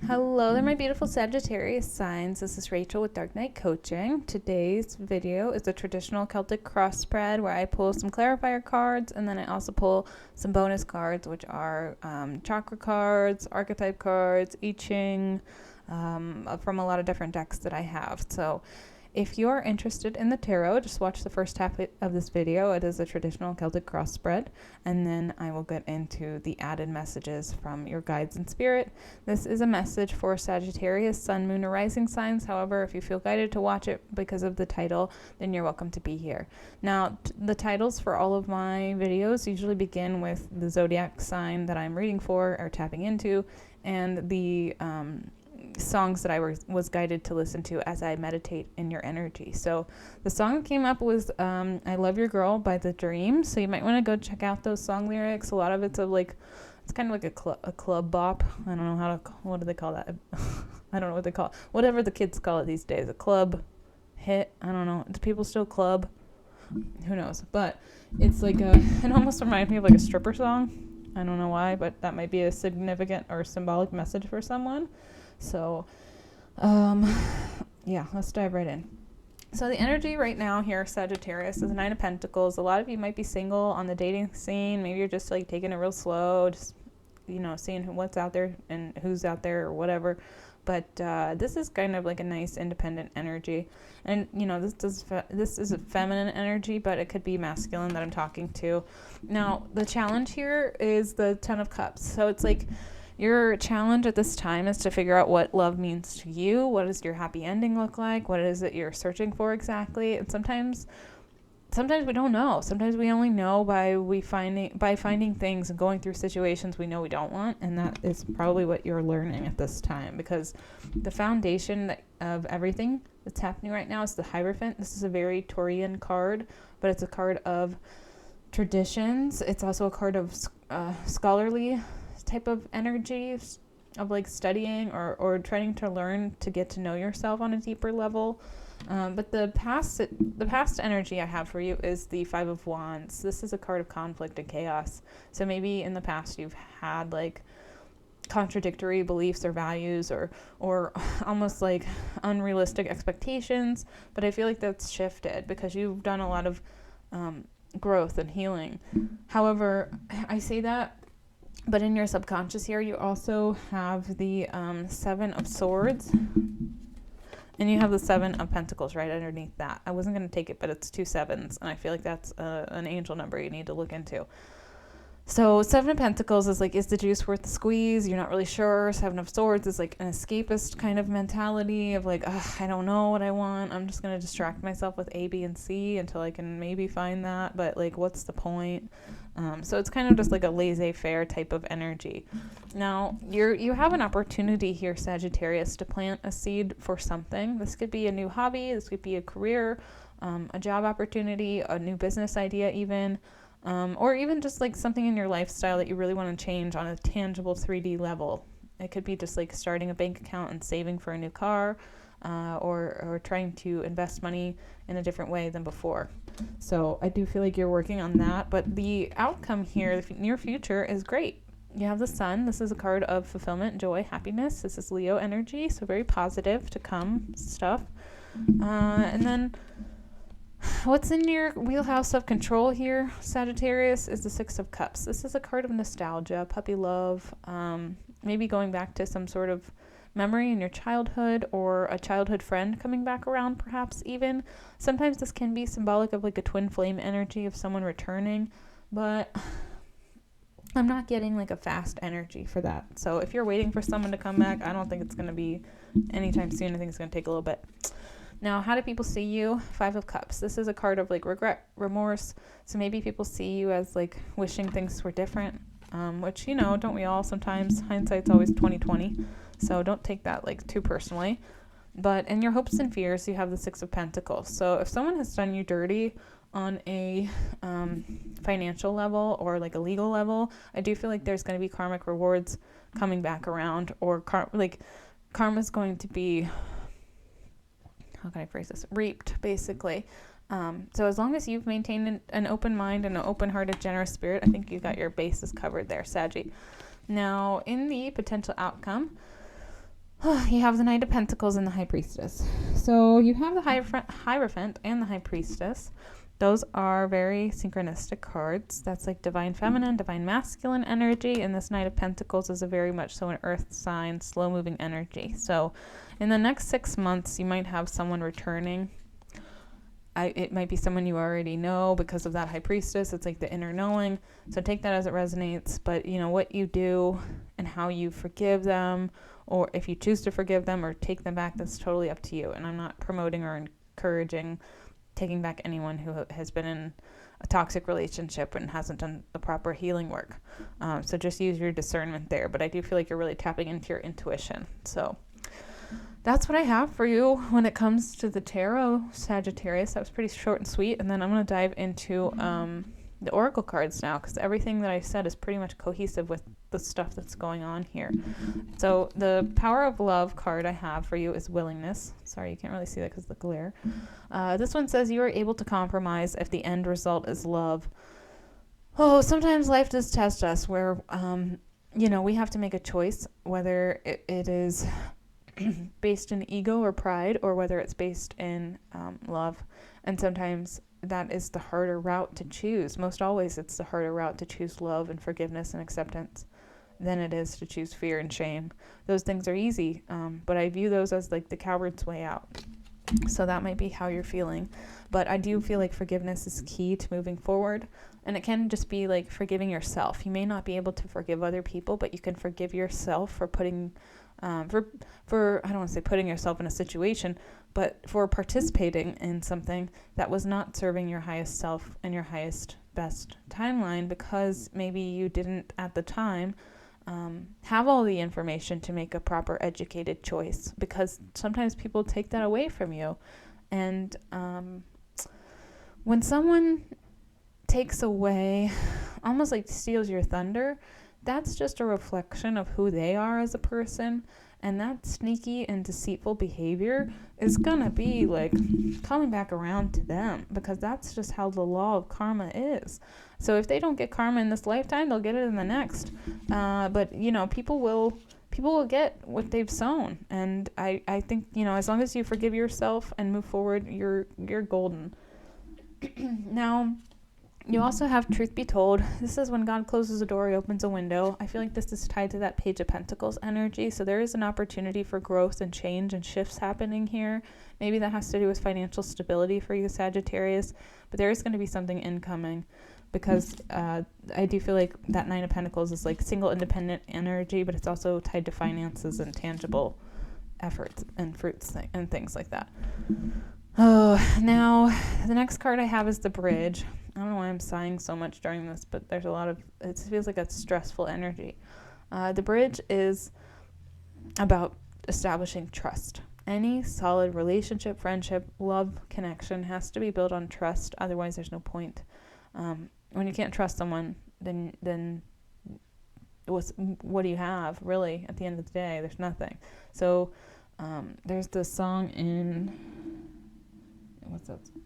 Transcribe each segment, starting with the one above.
Hello there, my beautiful Sagittarius signs. This is Rachel with Dark Knight Coaching. Today's video is a traditional Celtic cross spread where I pull some clarifier cards and then I also pull some bonus cards, which are chakra cards, archetype cards, I Ching, from a lot of different decks that I have. So if you're interested in the tarot, just watch the first half of this video. It is a traditional Celtic cross spread, and then I will get into the added messages from your guides and spirit. This is a message for Sagittarius, Sun, Moon, or Rising signs. However, if you feel guided to watch it because of the title, then you're welcome to be here. Now, the titles for all of my videos usually begin with the zodiac sign that I'm reading for or tapping into, and the songs that I was guided to listen to as I meditate in your energy. So the song that came up was I Love Your Girl by The Dream. So you might want to go check out those song lyrics. A lot of it's it's kind of like a club bop. I don't know what do they call that? I don't know what they call it. Whatever the kids call it these days. A club hit. I don't know. Do people still club? Who knows? But it's like it almost reminds me of like a stripper song. I don't know why, but that might be a significant or symbolic message for someone. So, yeah, let's dive right in. So the energy right now here, Sagittarius, is 9 of Pentacles. A lot of you might be single on the dating scene. Maybe you're just like taking it real slow, just, seeing what's out there and who's out there or whatever. But this is kind of like a nice independent energy. And, this is a feminine energy, but it could be masculine that I'm talking to. Now, the challenge here is the 10 of Cups. So it's like, your challenge at this time is to figure out what love means to you. What does your happy ending look like? What is it you're searching for exactly? And sometimes we don't know. Sometimes we only know by finding things and going through situations we know we don't want. And that is probably what you're learning at this time, because the foundation of everything that's happening right now is the Hierophant. This is a very Taurian card, but it's a card of traditions. It's also a card of scholarly type of energy of like studying or trying to learn to get to know yourself on a deeper level. But the past energy I have for you is the 5 of Wands. This is a card of conflict and chaos. So maybe in the past you've had like contradictory beliefs or values or almost like unrealistic expectations. But I feel like that's shifted because you've done a lot of growth and healing. However, I say that, but in your subconscious here, you also have the 7 of Swords, and you have the 7 of Pentacles right underneath that. I wasn't going to take it, but it's 2 sevens, and I feel like that's an angel number you need to look into. So 7 of Pentacles is like, is the juice worth the squeeze? You're not really sure. 7 of Swords is like an escapist kind of mentality of like, I don't know what I want. I'm just going to distract myself with A, B, and C until I can maybe find that. But like, what's the point? So it's kind of just like a laissez-faire type of energy. Now, you have an opportunity here, Sagittarius, to plant a seed for something. This could be a new hobby. This could be a career, a job opportunity, a new business idea even. Or even just like something in your lifestyle that you really want to change on a tangible 3D level. It could be just like starting a bank account and saving for a new car, or trying to invest money in a different way than before. So I do feel like you're working on that, but the outcome here, the near future, is great. You have the Sun. This is a card of fulfillment, joy, happiness. This is Leo energy, so very positive to come stuff. And then what's in your wheelhouse of control here, Sagittarius, is the 6 of Cups. This is a card of nostalgia, puppy love, maybe going back to some sort of memory in your childhood or a childhood friend coming back around perhaps even. Sometimes this can be symbolic of like a twin flame energy of someone returning, but I'm not getting like a fast energy for that. So if you're waiting for someone to come back, I don't think it's going to be anytime soon. I think it's going to take a little bit. Now, how do people see you? 5 of Cups. This is a card of like regret, remorse. So maybe people see you as like wishing things were different, which, don't we all sometimes? Hindsight's always 20/20. So don't take that like too personally. But in your hopes and fears, you have the 6 of Pentacles. So if someone has done you dirty on a financial level or like a legal level, I do feel like there's going to be karmic rewards coming back around, or karma's going to be, how can I phrase this? Reaped, basically. So as long as you've maintained an open mind and an open-hearted, generous spirit, I think you've got your bases covered there, Saggy. Now, in the potential outcome, You have the Knight of Pentacles and the High Priestess. So you have the Hierophant and the High Priestess. Those are very synchronistic cards. That's like divine feminine, divine masculine energy. And this Knight of Pentacles is a very much so an earth sign, slow moving energy. So in the next 6 months, you might have someone returning. It might be someone you already know because of that High Priestess. It's like the inner knowing. So take that as it resonates. But you know, what you do and how you forgive them, or if you choose to forgive them or take them back, that's totally up to you. And I'm not promoting or encouraging taking back anyone who has been in a toxic relationship and hasn't done the proper healing work. So just use your discernment there. But I do feel like you're really tapping into your intuition. So that's what I have for you when it comes to the tarot, Sagittarius. That was pretty short and sweet. And then I'm going to dive into the oracle cards now, because everything that I said is pretty much cohesive with the stuff that's going on here. So the Power of Love card I have for you is willingness. Sorry, you can't really see that because of the glare. This one says you are able to compromise if the end result is love. Oh, sometimes life does test us where, you know, we have to make a choice, whether it is based in ego or pride, or whether it's based in love. And sometimes that is the harder route to choose. Most always it's the harder route to choose love and forgiveness and acceptance than it is to choose fear and shame. Those things are easy, but I view those as like the coward's way out. So that might be how you're feeling. But I do feel like forgiveness is key to moving forward. And it can just be like forgiving yourself. You may not be able to forgive other people, but you can forgive yourself for putting for I don't want to say putting yourself in a situation, but for participating in something that was not serving your highest self and your highest best timeline, because maybe you didn't at the time have all the information to make a proper educated choice, because sometimes people take that away from you. And when someone takes away, almost like steals your thunder, that's just a reflection of who they are as a person. And that sneaky and deceitful behavior is gonna be like coming back around to them, because that's just how the law of karma is. So if they don't get karma in this lifetime, they'll get it in the next. But you know, people will get what they've sown. And I think, you know, as long as you forgive yourself and move forward, you're golden. Now, you also have Truth Be Told. This is when God closes a door, he opens a window. I feel like this is tied to that Page of Pentacles energy. So there is an opportunity for growth and change and shifts happening here. Maybe that has to do with financial stability for you, Sagittarius. But there is going to be something incoming, because I do feel like that Nine of Pentacles is like single independent energy, but it's also tied to finances and tangible efforts and fruits and things like that. Oh, now the next card I have is the Bridge. I don't know why I'm sighing so much during this, but there's a lot of, it feels like a stressful energy. The Bridge is about establishing trust. Any solid relationship, friendship, love, connection has to be built on trust. Otherwise, there's no point. When you can't trust someone, then what do you have, really? At the end of the day, there's nothing. So there's this song in,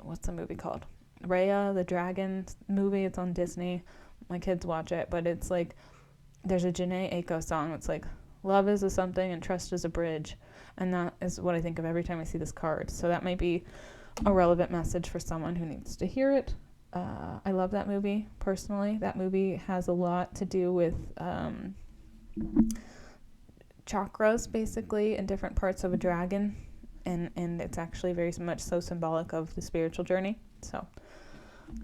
what's the movie called? Raya, the dragon movie. It's on Disney. My kids watch it, but it's like, there's a Jhené Aiko song. It's like, love is a something and trust is a bridge. And that is what I think of every time I see this card. So that might be a relevant message for someone who needs to hear it. I love that movie, personally. That movie has a lot to do with chakras, basically, and different parts of a dragon. And it's actually very much so symbolic of the spiritual journey. So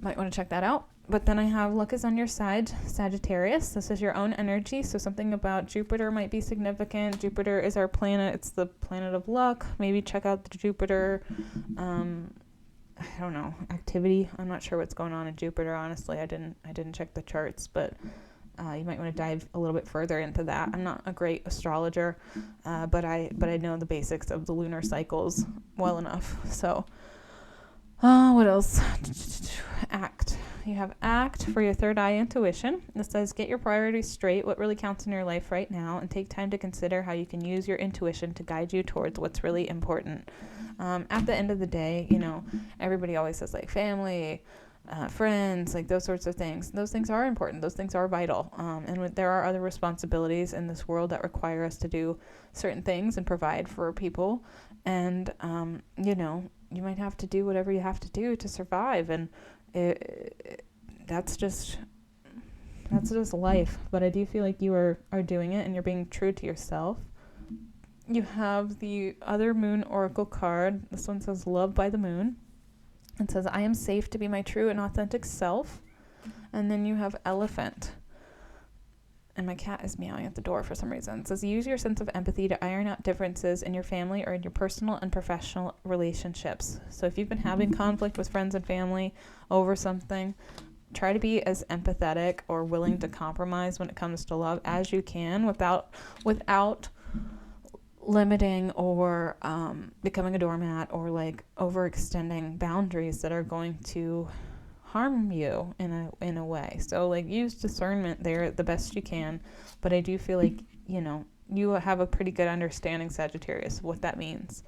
might want to check that out. But then I have luck is on your side, Sagittarius. This is your own energy. So something about Jupiter might be significant. Jupiter is our planet. It's the planet of luck. Maybe check out the Jupiter, I don't know, activity. I'm not sure what's going on in Jupiter, honestly. I didn't check the charts, but you might want to dive a little bit further into that. I'm not a great astrologer, but I know the basics of the lunar cycles well enough. So what else? Act. You have Act for your third eye intuition. This says, get your priorities straight, what really counts in your life right now, and take time to consider how you can use your intuition to guide you towards what's really important. At the end of the day, you know, everybody always says like family, friends, like those sorts of things. Those things are important. Those things are vital. There are other responsibilities in this world that require us to do certain things and provide for people. And, you might have to do whatever you have to do to survive. And that's just life. But I do feel like you are doing it and you're being true to yourself. You have the other moon oracle card. This one says love by the moon. It says, I am safe to be my true and authentic self. And then you have elephant. And my cat is meowing at the door for some reason. It says, use your sense of empathy to iron out differences in your family or in your personal and professional relationships. So if you've been having conflict with friends and family over something, try to be as empathetic or willing to compromise when it comes to love as you can without limiting or becoming a doormat or like overextending boundaries that are going to harm you in a way. So like use discernment there the best you can, but I do feel like you have a pretty good understanding, Sagittarius, of what that means.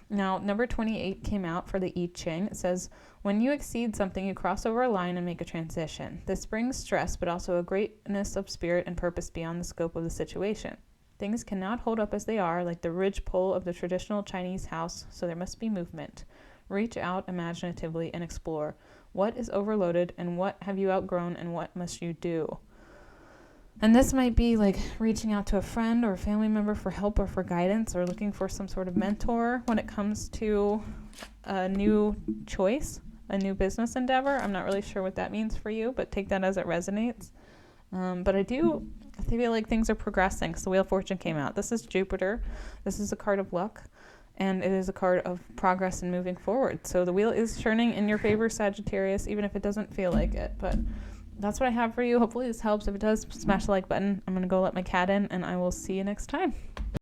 Now, number 28 came out for the I Ching. It says, when you exceed something, you cross over a line and make a transition. This brings stress, but also a greatness of spirit and purpose beyond the scope of the situation. Things cannot hold up as they are, like the ridge pole of the traditional Chinese house, so there must be movement. Reach out imaginatively and explore. What is overloaded and what have you outgrown and what must you do? And this might be like reaching out to a friend or a family member for help or for guidance or looking for some sort of mentor when it comes to a new choice, a new business endeavor. I'm not really sure what that means for you, but take that as it resonates. But I feel like things are progressing. So Wheel of Fortune came out. This is Jupiter. This is a card of luck. And it is a card of progress and moving forward. So the wheel is turning in your favor, Sagittarius, even if it doesn't feel like it. But that's what I have for you. Hopefully this helps. If it does, smash the like button. I'm going to go let my cat in, and I will see you next time.